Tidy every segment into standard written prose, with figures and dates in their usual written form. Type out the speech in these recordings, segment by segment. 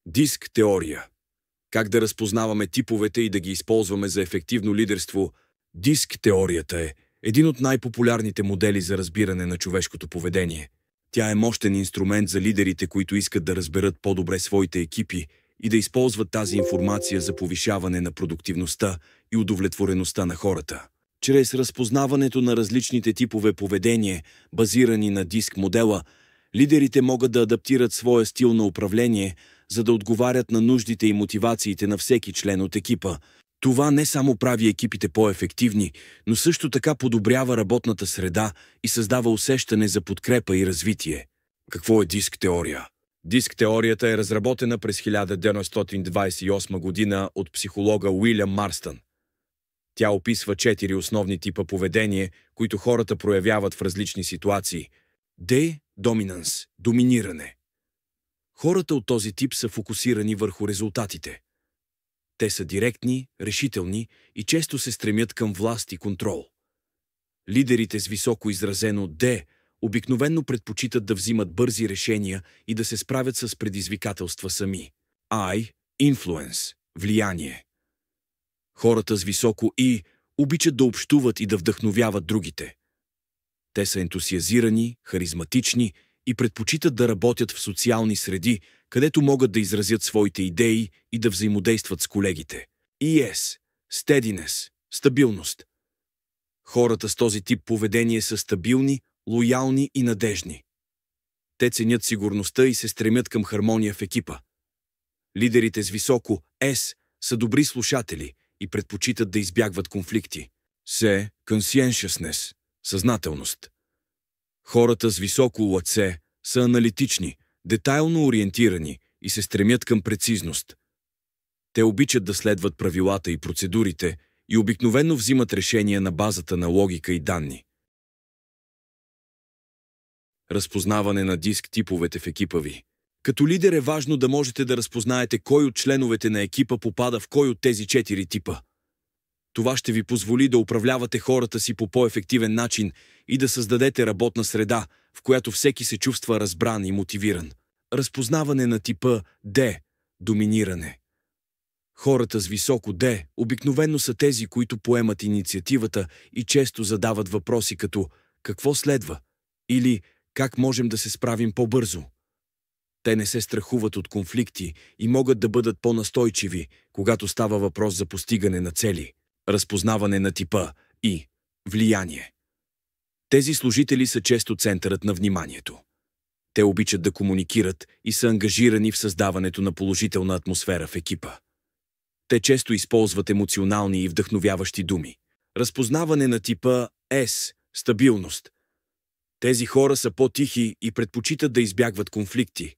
Диск теория. Как да разпознаваме типовете и да ги използваме за ефективно лидерство? Диск теорията е един от най-популярните модели за разбиране на човешкото поведение. Тя е мощен инструмент за лидерите, които искат да разберат по-добре своите екипи и да използват тази информация за повишаване на продуктивността и удовлетвореността на хората. Чрез разпознаването на различните типове поведение, базирани на диск модела, лидерите могат да адаптират своя стил на управление, за да отговарят на нуждите и мотивациите на всеки член от екипа. Това не само прави екипите по-ефективни, но също така подобрява работната среда и създава усещане за подкрепа и развитие. Какво е диск теория? Диск теорията е разработена през 1928 година от психолога Уилям Марстън. Тя описва 4 основни типа поведение, които хората проявяват в различни ситуации. D – доминанс – доминиране. Хората от този тип са фокусирани върху резултатите. Те са директни, решителни и често се стремят към власт и контрол. Лидерите с високо изразено D обикновенно предпочитат да взимат бързи решения и да се справят с предизвикателства сами. I – инфлуенс – влияние. Хората с високо I обичат да общуват и да вдъхновяват другите. Те са ентусиазирани, харизматични и предпочитат да работят в социални среди, където могат да изразят своите идеи и да взаимодействат с колегите. ES – steadiness – стабилност. Хората с този тип поведение са стабилни, лоялни и надежни. Те ценят сигурността и се стремят към хармония в екипа. Лидерите с високо S са добри слушатели и предпочитат да избягват конфликти. C – conscientiousness – съзнателност. Хората с високо ЛЦ са аналитични, детайлно ориентирани и се стремят към прецизност. Те обичат да следват правилата и процедурите и обикновено взимат решения на базата на логика и данни. Разпознаване на диск типовете в екипа ви. Като лидер е важно да можете да разпознаете кой от членовете на екипа попада в кой от тези 4 типа. Това ще ви позволи да управлявате хората си по по-ефективен начин и да създадете работна среда, в която всеки се чувства разбран и мотивиран. Разпознаване на типа D – доминиране. Хората с високо D обикновено са тези, които поемат инициативата и често задават въпроси като «Какво следва?» или «Как можем да се справим по-бързо?». Те не се страхуват от конфликти и могат да бъдат по-настойчиви, когато става въпрос за постигане на цели. Разпознаване на типа И – влияние. Тези служители са често центърът на вниманието. Те обичат да комуникират и са ангажирани в създаването на положителна атмосфера в екипа. Те често използват емоционални и вдъхновяващи думи. Разпознаване на типа С – стабилност. Тези хора са по-тихи и предпочитат да избягват конфликти.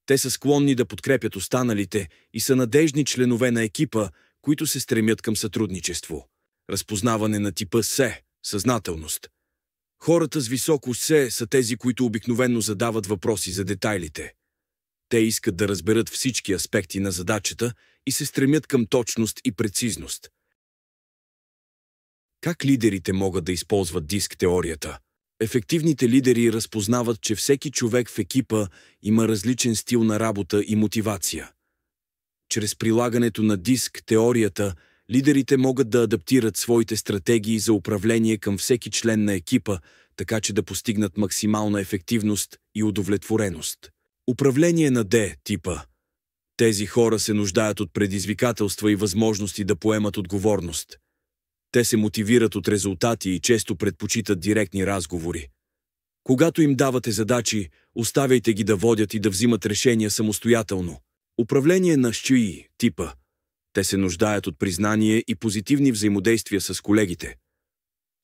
Те са склонни да подкрепят останалите и са надежни членове на екипа, които се стремят към сътрудничество. Разпознаване на типа С – съзнателност. Хората с високо С са тези, които обикновено задават въпроси за детайлите. Те искат да разберат всички аспекти на задачата и се стремят към точност и прецизност. Как лидерите могат да използват диск теорията? Ефективните лидери разпознават, че всеки човек в екипа има различен стил на работа и мотивация. Чрез прилагането на диск теорията, лидерите могат да адаптират своите стратегии за управление към всеки член на екипа, така че да постигнат максимална ефективност и удовлетвореност. Управление на D типа. Тези хора се нуждаят от предизвикателства и възможности да поемат отговорност. Те се мотивират от резултати и често предпочитат директни разговори. Когато им давате задачи, оставяйте ги да водят и да взимат решения самостоятелно. Управление на ЩИ типа. Те се нуждаят от признание и позитивни взаимодействия с колегите.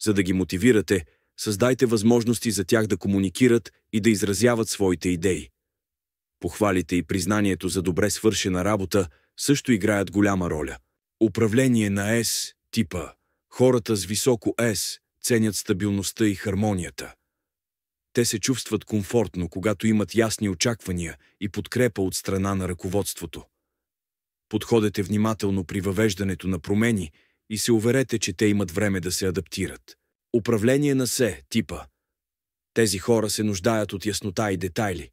За да ги мотивирате, създайте възможности за тях да комуникират и да изразяват своите идеи. Похвалите и признанието за добре свършена работа също играят голяма роля. Управление на С типа. Хората с високо С ценят стабилността и хармонията. Те се чувстват комфортно, когато имат ясни очаквания и подкрепа от страна на ръководството. Подходете внимателно при въвеждането на промени и се уверете, че те имат време да се адаптират. Управление на С типа. Тези хора се нуждаят от яснота и детайли.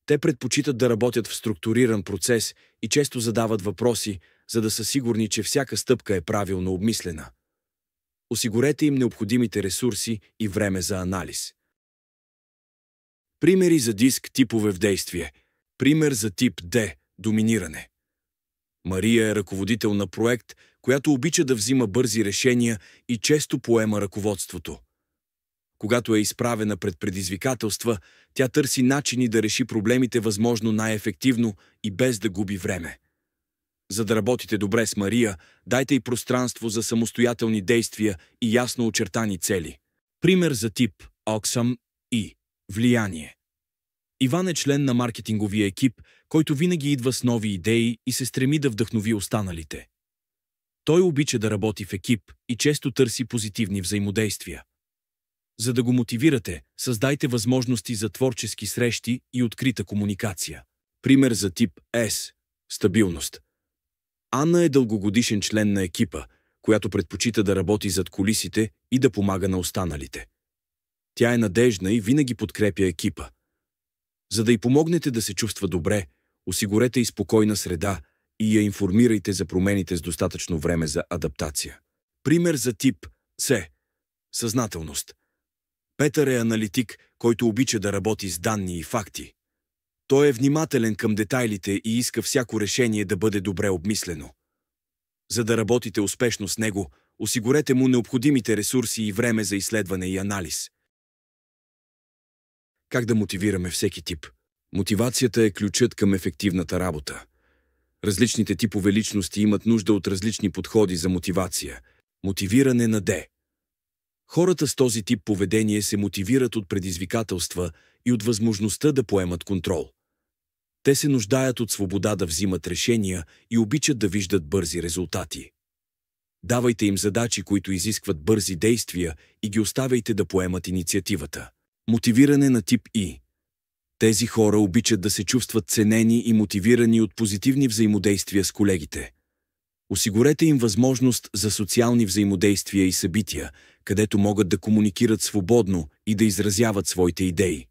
Те предпочитат да работят в структуриран процес и често задават въпроси, за да са сигурни, че всяка стъпка е правилно обмислена. Осигурете им необходимите ресурси и време за анализ. Примери за диск типове в действие. Пример за тип D – доминиране. Мария е ръководител на проект, която обича да взима бързи решения и често поема ръководството. Когато е изправена пред предизвикателства, тя търси начини да реши проблемите възможно най-ефективно и без да губи време. За да работите добре с Мария, дайте й пространство за самостоятелни действия и ясно очертани цели. Пример за тип Оксам и влияние. Иван е член на маркетинговия екип, който винаги идва с нови идеи и се стреми да вдъхнови останалите. Той обича да работи в екип и често търси позитивни взаимодействия. За да го мотивирате, създайте възможности за творчески срещи и открита комуникация. Пример за тип С – стабилност. Анна е дългогодишен член на екипа, която предпочита да работи зад кулисите и да помага на останалите. Тя е надеждна и винаги подкрепя екипа. За да й помогнете да се чувства добре, осигурете й спокойна среда и я информирайте за промените с достатъчно време за адаптация. Пример за тип С – съзнателност. Петър е аналитик, който обича да работи с данни и факти. Той е внимателен към детайлите и иска всяко решение да бъде добре обмислено. За да работите успешно с него, осигурете му необходимите ресурси и време за изследване и анализ. Как да мотивираме всеки тип? Мотивацията е ключът към ефективната работа. Различните типове личности имат нужда от различни подходи за мотивация. Мотивиране на D. Хората с този тип поведение се мотивират от предизвикателства и от възможността да поемат контрол. Те се нуждаят от свобода да взимат решения и обичат да виждат бързи резултати. Давайте им задачи, които изискват бързи действия и ги оставяйте да поемат инициативата. Мотивиране на тип И. Тези хора обичат да се чувстват ценени и мотивирани от позитивни взаимодействия с колегите. Осигурете им възможност за социални взаимодействия и събития, където могат да комуникират свободно и да изразяват своите идеи.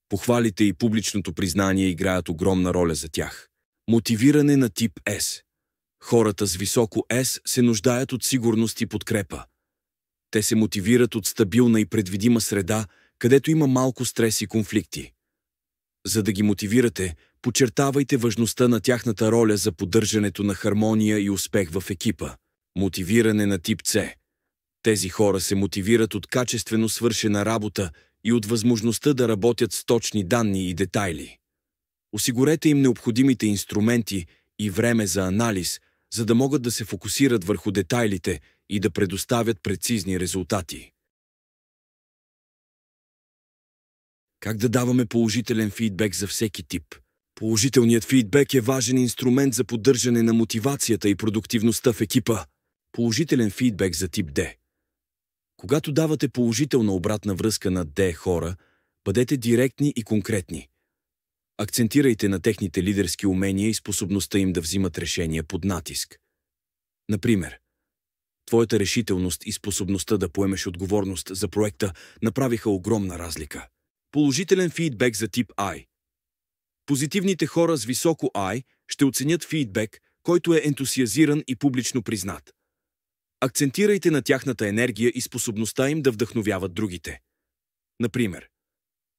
Похвалите и публичното признание играят огромна роля за тях. Мотивиране на тип С. Хората с високо С се нуждаят от сигурност и подкрепа. Те се мотивират от стабилна и предвидима среда, където има малко стрес и конфликти. За да ги мотивирате, подчертавайте важността на тяхната роля за поддържането на хармония и успех в екипа. Мотивиране на тип С. Тези хора се мотивират от качествено свършена работа и от възможността да работят с точни данни и детайли. Осигурете им необходимите инструменти и време за анализ, за да могат да се фокусират върху детайлите и да предоставят прецизни резултати. Как да даваме положителен фидбек за всеки тип? Положителният фидбек е важен инструмент за поддържане на мотивацията и продуктивността в екипа. Положителен фидбек за тип D. Когато давате положителна обратна връзка на D хора, бъдете директни и конкретни. Акцентирайте на техните лидерски умения и способността им да взимат решения под натиск. Например, твоята решителност и способността да поемеш отговорност за проекта направиха огромна разлика. Положителен фидбек за тип I. Позитивните хора с високо I ще оценят фидбек, който е ентусиазиран и публично признат. Акцентирайте на тяхната енергия и способността им да вдъхновяват другите. Например,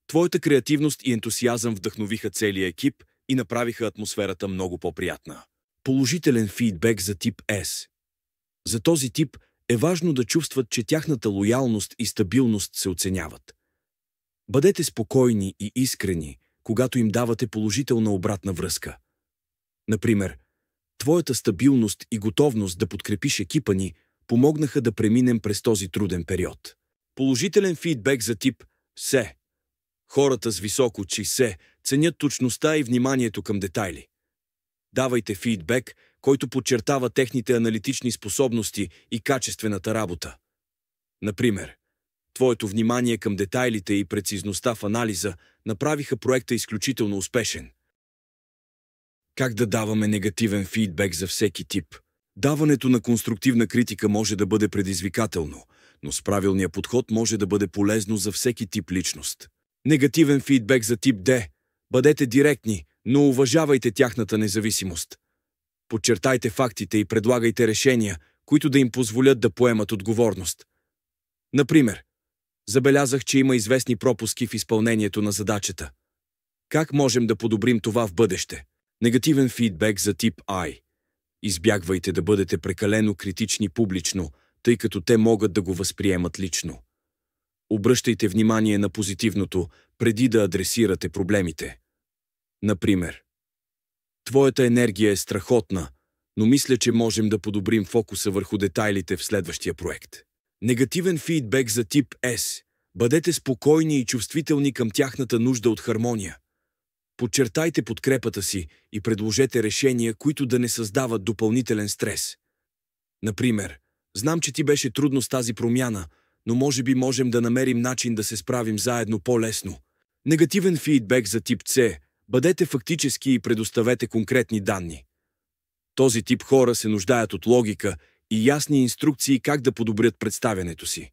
твоята креативност и ентусиазъм вдъхновиха целия екип и направиха атмосферата много по-приятна. Положителен фидбек за тип S. За този тип е важно да чувстват, че тяхната лоялност и стабилност се оценяват. Бъдете спокойни и искрени, когато им давате положителна обратна връзка. Например, твоята стабилност и готовност да подкрепиш екипа ни помогнаха да преминем през този труден период. Положителен фидбек за тип С. Хората с високо С ценят точността и вниманието към детайли. Давайте фидбек, който подчертава техните аналитични способности и качествената работа. Например, твоето внимание към детайлите и прецизността в анализа направиха проекта изключително успешен. Как да даваме негативен фидбек за всеки тип? Даването на конструктивна критика може да бъде предизвикателно, но с правилния подход може да бъде полезно за всеки тип личност. Негативен фидбек за тип D. Бъдете директни, но уважавайте тяхната независимост. Подчертайте фактите и предлагайте решения, които да им позволят да поемат отговорност. Например, забелязах, че има известни пропуски в изпълнението на задачата. Как можем да подобрим това в бъдеще? Негативен фидбек за тип I. Избягвайте да бъдете прекалено критични публично, тъй като те могат да го възприемат лично. Обръщайте внимание на позитивното, преди да адресирате проблемите. Например, твоята енергия е страхотна, но мисля, че можем да подобрим фокуса върху детайлите в следващия проект. Негативен фидбек за тип S. Бъдете спокойни и чувствителни към тяхната нужда от хармония. Подчертайте подкрепата си и предложете решения, които да не създават допълнителен стрес. Например, знам, че ти беше трудно с тази промяна, но може би можем да намерим начин да се справим заедно по-лесно. Негативен фидбек за тип C. Бъдете фактически и предоставете конкретни данни. Този тип хора се нуждаят от логика и ясни инструкции как да подобрят представянето си.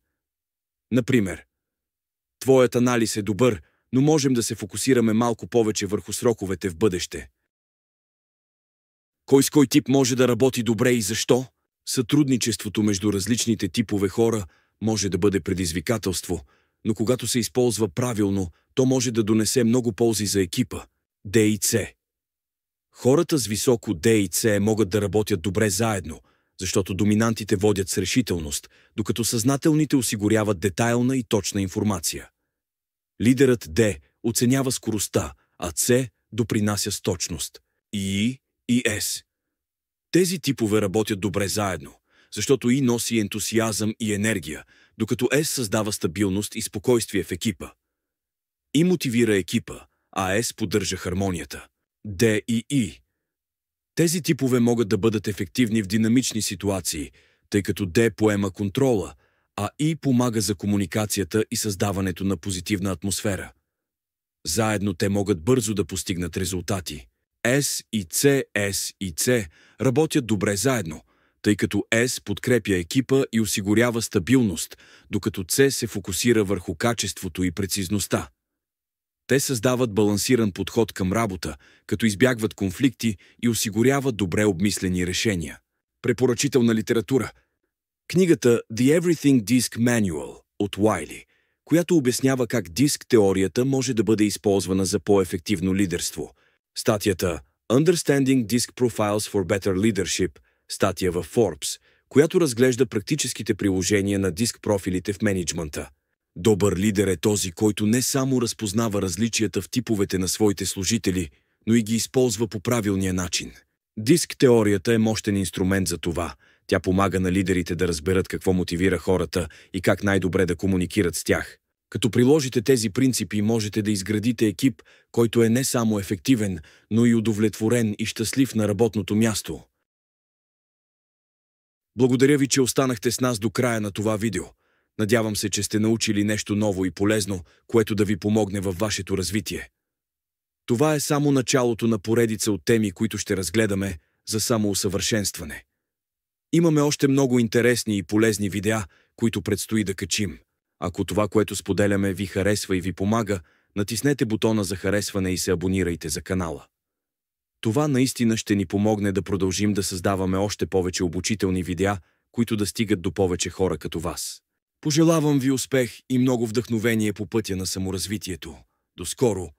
Например, твоят анализ е добър, но можем да се фокусираме малко повече върху сроковете в бъдеще. Кой с кой тип може да работи добре и защо? Сътрудничеството между различните типове хора може да бъде предизвикателство, но когато се използва правилно, то може да донесе много ползи за екипа. D и C. Хората с високо D и C могат да работят добре заедно, защото доминантите водят с решителност, докато съзнателните осигуряват детайлна и точна информация. Лидерът D оценява скоростта, а C допринася с точност. И S. Тези типове работят добре заедно, защото И носи ентусиазъм и енергия, докато S създава стабилност и спокойствие в екипа. И мотивира екипа, а S поддържа хармонията. D и I. Тези типове могат да бъдат ефективни в динамични ситуации, тъй като D поема контрола, а I помага за комуникацията и създаването на позитивна атмосфера. Заедно те могат бързо да постигнат резултати. S и C работят добре заедно, тъй като S подкрепя екипа и осигурява стабилност, докато C се фокусира върху качеството и прецизността. Те създават балансиран подход към работа, като избягват конфликти и осигуряват добре обмислени решения. Препоръчителна литература. Книгата The Everything Disc Manual от Уайли, която обяснява как диск теорията може да бъде използвана за по-ефективно лидерство. Статията Understanding Disc Profiles for Better Leadership, статия в Forbes, която разглежда практическите приложения на диск профилите в мениджмънта. Добър лидер е този, който не само разпознава различията в типовете на своите служители, но и ги използва по правилния начин. Диск теорията е мощен инструмент за това. Тя помага на лидерите да разберат какво мотивира хората и как най-добре да комуникират с тях. Като приложите тези принципи, можете да изградите екип, който е не само ефективен, но и удовлетворен и щастлив на работното място. Благодаря ви, че останахте с нас до края на това видео. Надявам се, че сте научили нещо ново и полезно, което да ви помогне във вашето развитие. Това е само началото на поредица от теми, които ще разгледаме за самоусъвършенстване. Имаме още много интересни и полезни видеа, които предстои да качим. Ако това, което споделяме, ви харесва и ви помага, натиснете бутона за харесване и се абонирайте за канала. Това наистина ще ни помогне да продължим да създаваме още повече обучителни видеа, които да стигат до повече хора като вас. Пожелавам ви успех и много вдъхновение по пътя на саморазвитието. До скоро!